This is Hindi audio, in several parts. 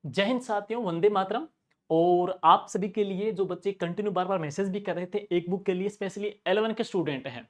जय हिंद साथियों, वंदे मातरम। और आप सभी के लिए जो बच्चे कंटिन्यू बार बार मैसेज भी कर रहे थे एक बुक के लिए, स्पेशली 11 के स्टूडेंट हैं।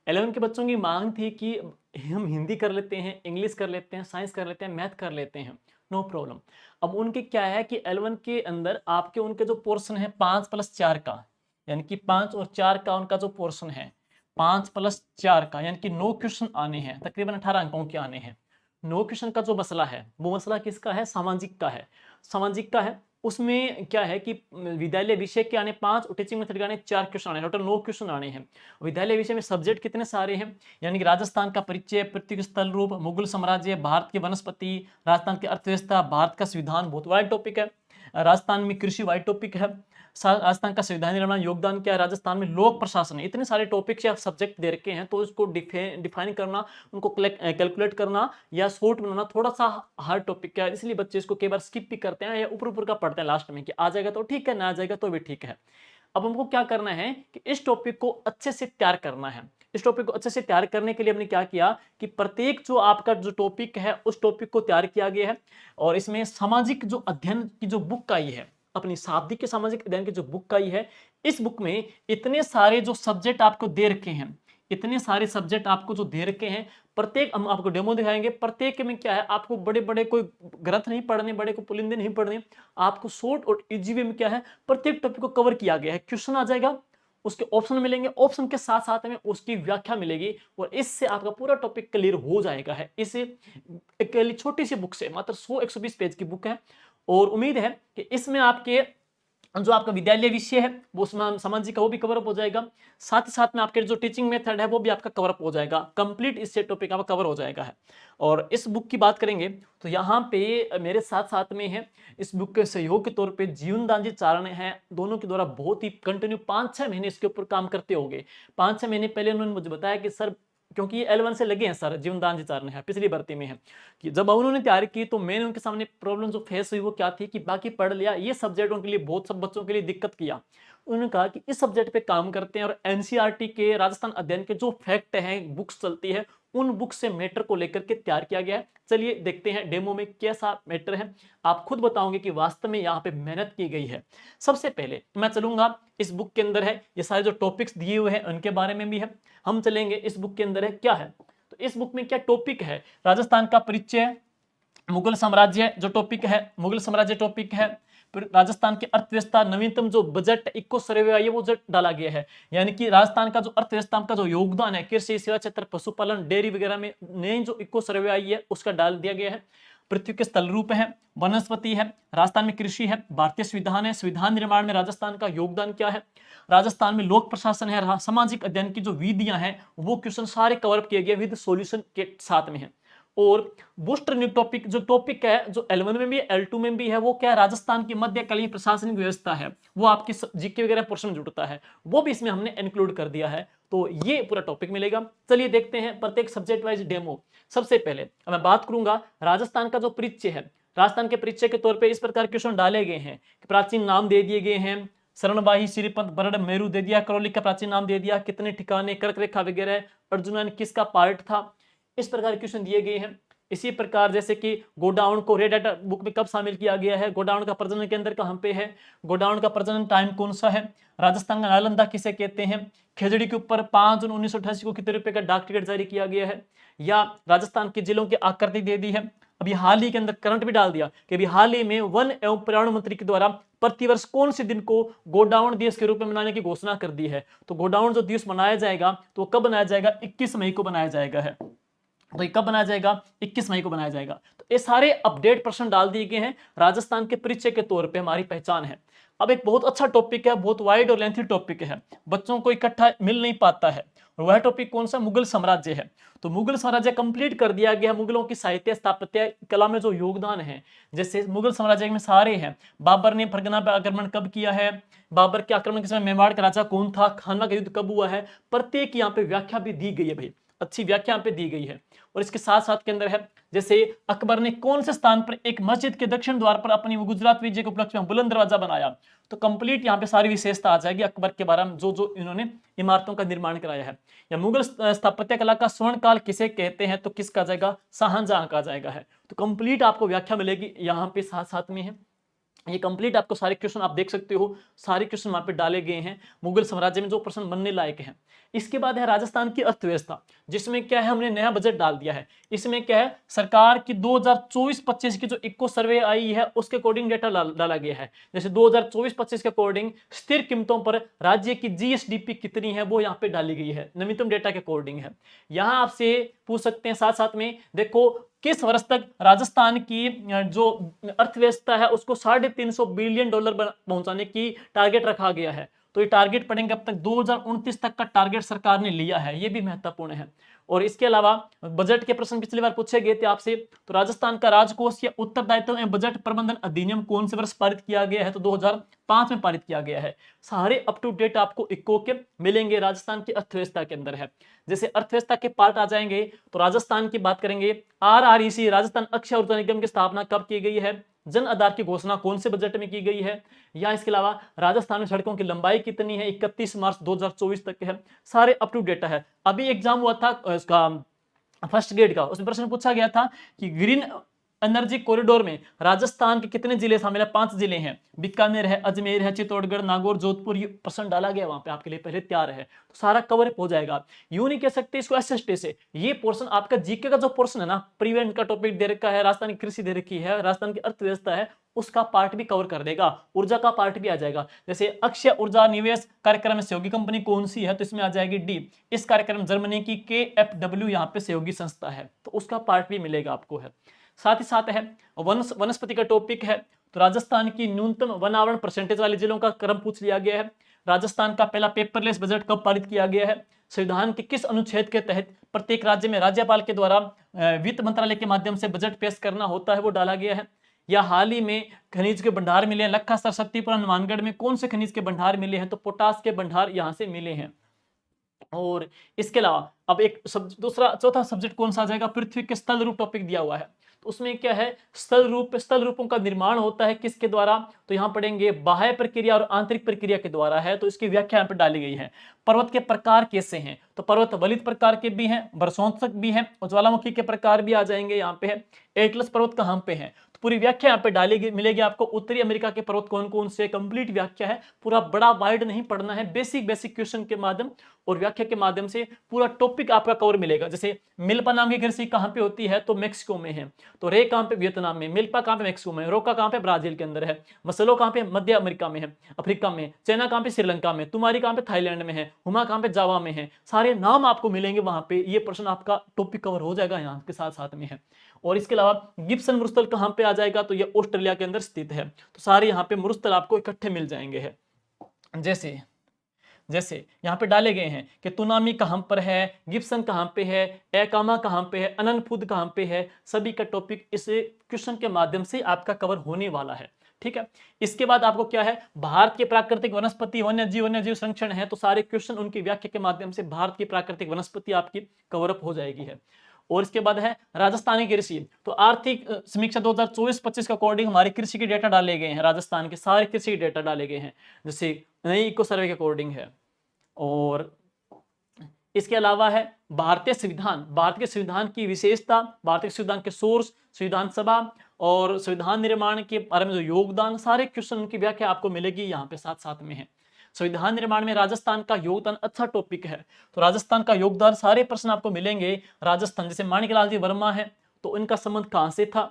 11 के बच्चों की मांग थी कि हम हिंदी कर लेते हैं, इंग्लिश कर लेते हैं, साइंस कर लेते हैं, मैथ कर लेते हैं, नो प्रॉब्लम। अब उनके क्या है कि 11 के अंदर आपके उनके जो पोर्शन है 5+4 का, यानी कि 5 और 4 का उनका जो पोर्शन है 5+4 का, यानी कि 9 क्वेश्चन आने हैं, तकरीबन 18 अंकों के आने हैं। 9 क्वेश्चन का जो मसला है वो मसला किसका है? सामाजिक का है। सामाजिक का है, उसमें क्या है कि विद्यालय विषय के आने 5 और टीचिंग मेथड के आने 4 क्वेश्चन आने, टोटल 9 क्वेश्चन आने हैं। विद्यालय विषय में सब्जेक्ट कितने सारे हैं? यानी कि राजस्थान का परिचय, पृथ्वी स्थल रूप, मुगल साम्राज्य, भारत की वनस्पति, राजस्थान की अर्थव्यवस्था, भारत का संविधान, बहुत वाइड टॉपिक है। राजस्थान में कृषि वाइड टॉपिक है। राजस्थान का संविधान निर्माण योगदान क्या है, राजस्थान में लोक प्रशासन, इतने सारे टॉपिक्स या सब्जेक्ट दे रखे हैं, तो इसको डिफाइन करना, उनको कैलकुलेट करना या शॉर्ट बनाना थोड़ा सा हार्ड टॉपिक है। इसलिए बच्चे इसको कई बार स्किप भी करते हैं या ऊपर ऊपर का पढ़ते हैं लास्ट में कि आ जाएगा तो ठीक है, ना आ जाएगा तो भी ठीक है। अब हमको क्या करना है कि इस टॉपिक को अच्छे से तैयार करना है। इस टॉपिक को अच्छे से तैयार करने के लिए हमने क्या किया कि प्रत्येक जो आपका जो टॉपिक है उस टॉपिक को तैयार किया गया है। और इसमें सामाजिक जो अध्ययन की जो बुक आई है, अपनी शाब्दिक के सामाजिक अध्ययन की जो बुक आई है, इस बुक में इतने सारे जो सब्जेक्ट आपको दे रखे हैं, इतने सारे सब्जेक्ट आपको जो दे रखे हैं, प्रत्येक हम आपको डेमो दिखाएंगे। प्रत्येक में क्या है, आपको बड़े बड़े कोई ग्रंथ नहीं पढ़ने, बड़े को पुलिंदे नहीं पढ़ने, आपको शॉर्ट और इजी वे में क्या है प्रत्येक टॉपिक को कवर किया गया है। क्वेश्चन आ जाएगा, उसके ऑप्शन मिलेंगे, ऑप्शन के साथ साथ में उसकी व्याख्या मिलेगी और इससे आपका पूरा टॉपिक क्लियर हो जाएगा। है इस एक छोटी सी बुक से, मात्र 100-120 पेज की बुक है। और उम्मीद है कि इसमें आपके जो आपका विद्यालय विषय है वो सामाजिक का वो भी कवर अप हो जाएगा। साथ ही साथ में आपके जो टीचिंग मेथड है वो भी आपका कवर अप हो जाएगा, कंप्लीट इससे टॉपिक आपका कवर हो जाएगा है। और इस बुक की बात करेंगे तो यहाँ पे मेरे साथ साथ में है इस बुक के सहयोग के तौर पे जीवनदान जी चारण है, दोनों के द्वारा बहुत ही कंटिन्यू 5-6 महीने इसके ऊपर काम करते होंगे। 5-6 महीने पहले उन्होंने मुझे बताया कि सर, क्योंकि ये L1 से लगे हैं सर, जीवनदान जी चारण है, पिछली भर्ती में है, कि जब उन्होंने तैयारी की तो मैंने उनके सामने प्रॉब्लम जो फेस हुई वो क्या थी कि बाकी पढ़ लिया, ये सब्जेक्ट उनके लिए बहुत सब बच्चों के लिए दिक्कत किया। उन्होंने कहा कि इस सब्जेक्ट पे काम करते हैं और एनसीईआरटी के राजस्थान अध्ययन के जो फैक्ट हैं, बुक्स चलती है, उन बुक से मैटर को लेकर के तैयार किया गया है। चलिए देखते हैं डेमो में कैसा मैटर है, आप खुद बताओगे कि वास्तव में यहाँ पे मेहनत की गई है। सबसे पहले मैं चलूंगा इस बुक के अंदर है, ये सारे जो टॉपिक्स दिए हुए हैं उनके बारे में भी है, हम चलेंगे इस बुक के अंदर है क्या है। तो इस बुक में क्या टॉपिक है, राजस्थान का परिचय, मुगल साम्राज्य जो टॉपिक है, मुगल साम्राज्य टॉपिक है। फिर राजस्थान की अर्थव्यवस्था, नवीनतम जो बजट इको सर्वे आई है वो जो डाला गया है, यानी कि राजस्थान का जो अर्थव्यवस्था का जो योगदान है, कृषि, सेवा क्षेत्र, पशुपालन, डेयरी वगैरह में नई जो इको सर्वे आई है उसका डाल दिया गया है। पृथ्वी के स्थल रूप है, वनस्पति है, राजस्थान में कृषि है, भारतीय संविधान है, संविधान निर्माण में राजस्थान का योगदान क्या है, राजस्थान में लोक प्रशासन है, सामाजिक अध्ययन की जो विधियां हैं वो क्वेश्चन सारे कवर किए गए विद सॉल्यूशन के साथ में है। और बूस्टर न्यू टॉपिक जो टॉपिक है जो L1 में भी है, L2 में भी है, वो क्या है, राजस्थान की मध्यकालीन प्रशासनिक व्यवस्था है, वो आपकी जीके वगैरह पोर्शन जुड़ता है, वो भी इसमें हमने इंक्लूड कर दिया है। तो ये पूरा टॉपिक मिलेगा। चलिए देखते हैं प्रत्येक सब्जेक्ट वाइज डेमो। सबसे पहले मैं बात करूंगा राजस्थान का जो परिचय है। राजस्थान के परिचय के तौर पे इस प्रकार क्वेश्चन डाले गए हैं, प्राचीन नाम दे दिए गए हैं, शरणबाही, श्रीपंत, बरड़, मेरू दे दिया, करौली का प्राचीन नाम दे दिया, कितने ठिकाने, कर्क रेखा वगैरह, अर्जुनन किसका पार्ट था, इस प्रकार क्वेश्चन दिए गए हैं। इसी प्रकार जैसे कि गोडाउन को रेड डाटा बुक में कब शामिल किया गया है, गोडाउन का प्रजनन केंद्र कहाँ पे है, गोडाउन का प्रजनन टाइम कौन सा है, राजस्थान का नालंदा किसे कहते हैं, खेजड़ी के ऊपर 5 जून 1988 को कितने रुपए का डाक टिकट जारी किया गया है, या राजस्थान के जिलों की आकृति दे दी है। अभी हाल ही के अंदर करंट भी डाल दिया कि अभी हाल ही में वन एवं पर्यावरण मंत्री के द्वारा प्रतिवर्ष कौन से दिन को गोडाउन दिवस के रूप में मनाने की घोषणा कर दी है। तो गोडाउन जो दिवस मनाया जाएगा तो कब बनाया जाएगा, 21 मई को बनाया जाएगा है। तो ये कब बनाया जाएगा, 21 मई को बनाया जाएगा। तो ये सारे अपडेट प्रश्न डाल दिए गए हैं, राजस्थान के परिचय के तौर पे हमारी पहचान है। अब एक बहुत अच्छा टॉपिक है, बहुत वाइड और लेंथी टॉपिक है, बच्चों को इकट्ठा मिल नहीं पाता है, और वह टॉपिक कौन सा, मुगल साम्राज्य है। तो मुगल साम्राज्य कंप्लीट कर दिया गया, मुगलों की साहित्य, स्थापत्य कला में जो योगदान है, जैसे मुगल साम्राज्य में सारे हैं, बाबर ने फरगना पर आक्रमण कब किया है, बाबर के आक्रमण के समय मेवाड़ का राजा कौन था, खानवा का युद्ध कब हुआ है, प्रत्येक यहाँ पे व्याख्या भी दी गई है भाई। अच्छी व्याख्या यहाँ पे दी गई है। और इसके साथ साथ के अंदर है जैसे अकबर ने कौन से स्थान पर एक मस्जिद के दक्षिण द्वार पर अपनी गुजरात विजय के उपलक्ष्य में बुलंद दरवाजा बनाया, तो कंप्लीट यहाँ पे सारी विशेषता आ जाएगी अकबर के बारे में, जो जो इन्होंने इमारतों का निर्माण कराया है। या मुगल स्थापत्य कला का स्वर्ण काल किसे कहते हैं, तो किसका जाएगा, शाहजहां का जाएगा है। तो कंप्लीट आपको व्याख्या मिलेगी यहाँ पे साथ साथ में है। ये कंप्लीट आपको सारे क्वेश्चन आप देख सकते हो, सारे क्वेश्चन वहां पे डाले गए हैं मुगल साम्राज्य में जो प्रश्न बनने लायक हैं। इसके बाद है राजस्थान की अर्थव्यवस्था, जिसमें क्या है हमने नया बजट डाल दिया है। इसमें क्या है सरकार की 2024-25 की जो इको सर्वे आई है उसके अकॉर्डिंग डेटा डाला गया है। जैसे 2024-25 के अकॉर्डिंग स्थिर कीमतों पर राज्य की जीएसडीपी कितनी है वो यहाँ पे डाली गई है, नवीनतम डेटा के अकॉर्डिंग है। यहाँ आपसे पूछ सकते हैं साथ साथ में, देखो किस वर्ष तक राजस्थान की जो अर्थव्यवस्था है उसको $350 बिलियन पहुंचाने की टारगेट रखा गया है। तो ये टारगेट पड़ेंगे अब तक 2029 तक का टारगेट सरकार ने लिया है, ये भी महत्वपूर्ण है। और इसके अलावा बजट के प्रश्न पिछली बार पूछे गए थे आपसे, तो राजस्थान का राजकोष या उत्तरदायित्व एवं बजट प्रबंधन अधिनियम कौन से वर्ष पारित किया गया है, तो 2005 में पारित किया गया है। सारे अप टू डेट आपको इको के मिलेंगे राजस्थान की अर्थव्यवस्था के अंदर है। जैसे अर्थव्यवस्था के पार्ट आ जाएंगे तो राजस्थान की बात करेंगे, आरआरईसी राजस्थान अक्षय ऊर्जा निगम की स्थापना कब की गई है, जन आधार की घोषणा कौन से बजट में की गई है, या इसके अलावा राजस्थान में सड़कों की लंबाई कितनी है 31 मार्च 2024 तक है। सारे अप टू डेटा है। अभी एग्जाम हुआ था इसका फर्स्ट ग्रेड का, उसमें प्रश्न पूछा गया था कि ग्रीन एनर्जी कॉरिडोर में राजस्थान के कितने जिले शामिल है, 5 जिले हैं, बीकानेर है, अजमेर है, चित्तौड़गढ़, नागौर, जोधपुर। ये प्रश्न डाला गया वहां पे आपके लिए पहले तैयार है, तो सारा कवर हो जाएगा। यूं नहीं कह सकते इसको एसएसटी से, ये पोर्शन आपका जीके का जो पोर्शन है ना, प्रीवेंट का टॉपिक दे रखा है, राजस्थान की कृषि दे रखी है, राजस्थान की अर्थव्यवस्था है, उसका पार्ट भी कवर कर देगा, ऊर्जा का पार्ट भी आ जाएगा। जैसे अक्षय ऊर्जा निवेश कार्यक्रम में सहयोगी कंपनी कौन सी है, तो इसमें आ जाएगी डी। इस कार्यक्रम जर्मनी की KfW यहाँ पे सहयोगी संस्था है, तो उसका पार्ट भी मिलेगा आपको है। साथ ही साथ है वनस्पति का टॉपिक है, तो राजस्थान की न्यूनतम वन आवरण परसेंटेज वाले जिलों का क्रम पूछ लिया गया है। राजस्थान का पहला पेपरलेस बजट कब पारित किया गया है, संविधान के किस अनुच्छेद के तहत प्रत्येक राज्य में राज्यपाल के द्वारा वित्त मंत्रालय के माध्यम से बजट पेश करना होता है, वो डाला गया है। या हाल ही में खनिज के भंडार मिले हैं, लखा शक्तिपुर हनुमानगढ़ में कौन से खनिज के भंडार मिले हैं, तो पोटास के भंडार यहाँ से मिले हैं। और इसके अलावा अब एक दूसरा चौथा सब्जेक्ट कौन सा आ जाएगा, पृथ्वी के स्थल रूप टॉपिक दिया हुआ है, तो उसमें क्या है स्थल रूपों का निर्माण होता है किसके द्वारा, तो यहाँ पढ़ेंगे बाह्य प्रक्रिया और आंतरिक प्रक्रिया के द्वारा है, तो इसकी व्याख्या यहाँ पर डाली गई है। पर्वत के प्रकार कैसे हैं, तो पर्वत वलित प्रकार के भी हैं, बरसोत्सक भी हैं, और ज्वालामुखी के प्रकार भी आ जाएंगे यहाँ पे है। एटलस पर्वत कहाँ पे है, तो पूरी व्याख्या यहाँ पे डाली मिलेगी आपको। उत्तरी अमेरिका के पर्वत कौन कौन से, कंप्लीट व्याख्या है, पूरा बड़ा वाइड नहीं पढ़ना है, बेसिक क्वेश्चन के माध्यम और व्याख्या के माध्यम से पूरा टॉपिक आपका कवर मिलेगा। जैसे मिल्पा नाम की कृषि कहाँ पे होती है, तो मेक्सिको में है, तो रे कहाँ पे वियतनाम में, मिल्पा कहाँ पे मेक्सिको में, रोका कहाँ पे ब्राजील के अंदर है, मसलो कहाँ पे मध्य अमेरिका में है, अफ्रीका में, चाइना कहाँ पे श्रीलंका में, तुम्हारी कहाँ पे थाईलैंड में है, हुमा कहाँ पे जावा में है। सारे नाम आपको मिलेंगे वहां पे, ये प्रश्न आपका टॉपिक कवर हो जाएगा यहाँ के साथ साथ में है। और इसके अलावा गिब्सन मरुस्थल कहाँ पे आ जाएगा, तो ये ऑस्ट्रेलिया के अंदर स्थित है, तो सारे यहाँ पे मरुस्थल आपको इकट्ठे मिल जाएंगे है। जैसे यहाँ पे डाले गए हैं कि तुनामी कहाँ पर है, गिब्सन कहाँ पे है, एकामा कहाँ पे है, अननफुद कहाँ पे है, सभी का टॉपिक इस क्वेश्चन के माध्यम से आपका कवर होने वाला है। ठीक है, इसके बाद आपको क्या है, भारत के प्राकृतिक वनस्पति वन्यजीव संरक्षण है, तो सारे क्वेश्चन उनकी व्याख्या के माध्यम से भारत की प्राकृतिक वनस्पति आपकी कवर अप हो जाएगी है। और इसके बाद है राजस्थानी कृषि, तो आर्थिक समीक्षा 2024-25 के अकॉर्डिंग हमारे कृषि के डेटा डाले गए हैं, राजस्थान के सारे कृषि के डेटा डाले गए हैं, जैसे नई इको सर्वे के अकॉर्डिंग है। और इसके अलावा है भारतीय संविधान की विशेषता, भारतीय संविधान के सोर्स, संविधान सभा और संविधान निर्माण के बारे में जो योगदान, सारे क्वेश्चन की व्याख्या आपको मिलेगी यहाँ पे साथ साथ में है। संविधान निर्माण में राजस्थान का योगदान अच्छा टॉपिक है, तो राजस्थान का योगदान सारे प्रश्न आपको मिलेंगे। राजस्थान जैसे माणिकलाल जी वर्मा है, तो उनका संबंध कहाँ से था,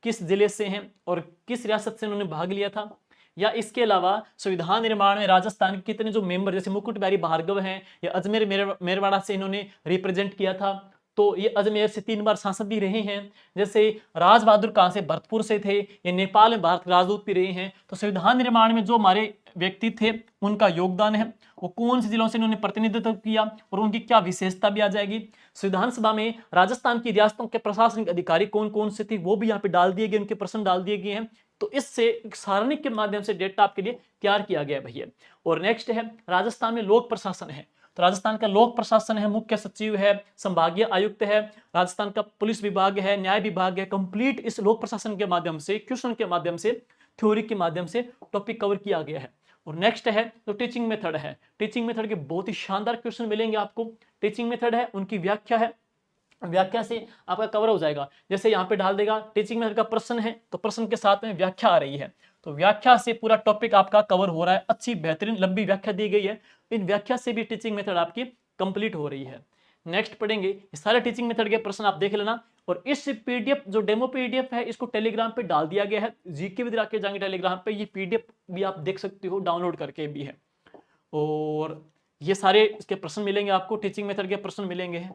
किस जिले से हैं और किस रियासत से उन्होंने भाग लिया था। या इसके अलावा संविधान निर्माण में राजस्थान के कितने जो मेंबर, जैसे मुकुट बिहारी भार्गव हैं, या अजमेर मेरवाड़ा से इन्होंने रिप्रेजेंट किया था, तो ये अजमेर से 3 बार सांसद भी रहे हैं। जैसे राज बहादुर कहाँ से, भरतपुर से थे, ये नेपाल में भारत के राजदूत भी रहे हैं। तो संविधान निर्माण में जो हमारे व्यक्ति थे उनका योगदान है, वो कौन से जिलों से इन्होंने प्रतिनिधित्व किया और उनकी क्या विशेषता भी आ जाएगी। संविधान सभा में राजस्थान की रियासतों के प्रशासनिक अधिकारी कौन कौन से थे वो भी यहाँ पे डाल दिए गए, उनके प्रश्न डाल दिए गए हैं। तो इससे एक सारणिक के माध्यम से डेटा आपके लिए तैयार किया गया है भैया। और नेक्स्ट है राजस्थान में लोक प्रशासन है, तो राजस्थान का लोक प्रशासन है, मुख्य सचिव है, संभागीय आयुक्त है, राजस्थान का पुलिस विभाग है, न्याय विभाग है। कंप्लीट इस लोक प्रशासन के माध्यम से, क्वेश्चन के माध्यम से, थ्योरी के माध्यम से टॉपिक कवर किया गया है। और नेक्स्ट है तो टीचिंग मेथड है। टीचिंग मेथड के बहुत ही शानदार क्वेश्चन मिलेंगे आपको। टीचिंग मेथड है, उनकी व्याख्या है, व्याख्या से आपका कवर हो जाएगा। जैसे यहाँ पे डाल देगा टीचिंग मेथड का प्रश्न है तो प्रश्न के साथ में व्याख्या आ रही है, तो व्याख्या से पूरा टॉपिक आपका कवर हो रहा है। अच्छी बेहतरीन लंबी व्याख्या दी गई है, इन व्याख्या से भी टीचिंग मेथड आपकी कंप्लीट हो रही है। नेक्स्ट पढ़ेंगे, सारे टीचिंग मेथड के प्रश्न आप देख लेना। और इस पीडीएफ जो डेमो पीडीएफ है इसको टेलीग्राम पे डाल दिया गया है, जीके विद राकेश जांगे टेलीग्राम पे, ये पीडीएफ भी आप देख सकते हो, डाउनलोड करके भी है। और ये सारे इसके प्रश्न मिलेंगे आपको, टीचिंग मेथड के प्रश्न मिलेंगे,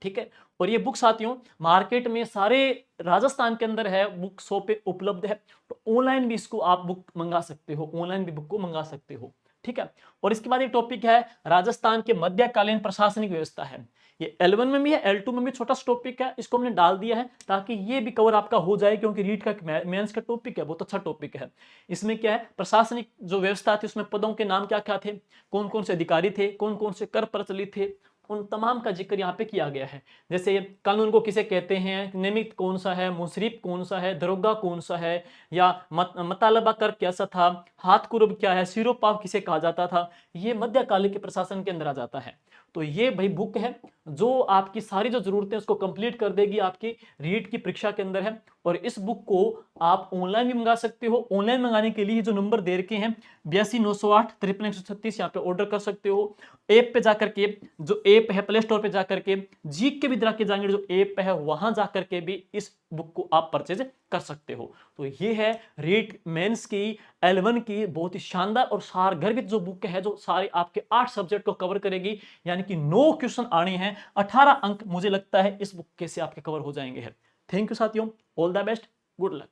ठीक है। और ये बुक साथियों मार्केट में सारे राजस्थान के अंदर है, बुक शॉप पे उपलब्ध है, तो ऑनलाइन भी इसको आप बुक मंगा सकते हो, ऑनलाइन भी बुक को मंगा सकते हो, ठीक है। और इसके बाद एक टॉपिक है राजस्थान के मध्यकालीन प्रशासनिक व्यवस्था है। ये L1 में भी है, L2 में भी छोटा सा टॉपिक है, इसको हमने डाल दिया है ताकि ये भी कवर आपका हो जाए, क्योंकि रीट का मेंस का टॉपिक है, बहुत अच्छा टॉपिक है। इसमें क्या है, प्रशासनिक जो व्यवस्था थी उसमें पदों के नाम क्या क्या थे, कौन कौन से अधिकारी थे, कौन कौन से कर प्रचलित थे, उन तमाम का जिक्र यहाँ पे किया गया है। जैसे कानून को किसे कहते हैं, नियमित कौन सा है, मुशरिफ कौन सा है, दरोगा कौन सा है, या मतलबा कर कैसा था, हाथ कुर्ब क्या है, सिरोपाव किसे कहा जाता था, ये मध्यकालीन के प्रशासन के अंदर आ जाता है। तो ये भाई बुक है जो आपकी सारी जो जरूरतें उसको कंप्लीट कर देगी, आपकी रीट की परीक्षा के अंदर है। और इस बुक को आप ऑनलाइन भी मंगा सकते हो। ऑनलाइन मंगाने के लिए जो नंबर दे रखे हैं 8298533136, यहाँ पे ऑर्डर कर सकते हो। ऐप पे जाकर के, जो ऐप है प्ले स्टोर पे जाकर के, जीके विद राकेश जांगे जो ऐप है वहां जाकर के भी इस बुक को आप परचेज कर सकते हो। तो ये है रीट मेंस की L1 की बहुत ही शानदार और सारगर्भित जो बुक है, जो सारे आपके 8 सब्जेक्ट को कवर करेगी, यानी कि 9 क्वेश्चन आने हैं, 18 अंक मुझे लगता है इस बुक के से आपके कवर हो जाएंगे। थैंक यू साथियों, all the best, good luck.